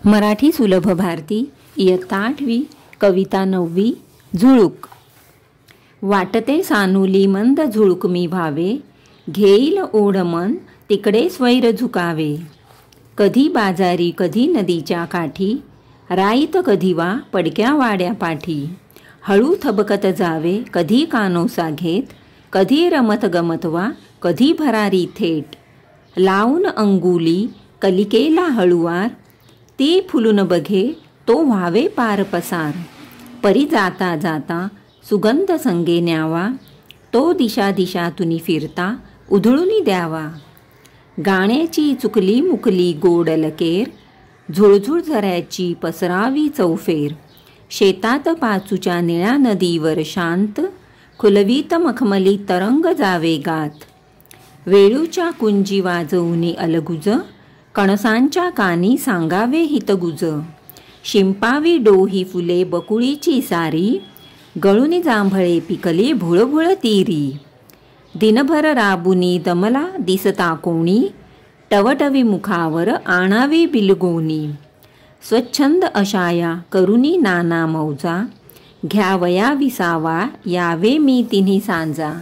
मराठी सुलभ भारती इयत्ता 8वी कविता 9वी झुळूक. वाटते सानुली मंद झुळूक मी भावे, घेईल ओढ मन तिकडे स्वैर झुकावे. कधी बाजारी कधी नदीच्या काठी, राईत कधी वा पडक्या वाड्या पाठी. हळू थबकत जावे कधी कानोसा घेत, कधी रमत गमत वा कधी भरारी थेट. लावून अंगुली कलिकेला हळुवार, ती फुलून बघे तो व्हावे पार पसार. परी जाता जाता सुगंध संगे न्यावा, तो दिशा दिशातुनी फिरता उधळूनी द्यावा. गाण्याची चुकली मुकली गोड लकेर, झुळझुळ झऱ्याची पसरावी चौफेर. शेतात पाचूच्या निळ्या नदीवर शांत, खुलवीत मखमली तरंग जावे गात. वेळूच्या कुंजी वाजवूनी अलगुज, कणसांच्या कानी सांगावे हितगुज. शिंपावी डोही फुले बकुळीची सारी, गळुनी जांभळे पिकले भुळभुळ तीरी. दिनभर राबुनी दमला दिसता कोणी, टवटवी मुखावर आणावी बिलगोनी. स्वच्छंद अशाया करुनी नाना मौजा, घ्यावया विसावा यावे मी तिन्ही सांजा.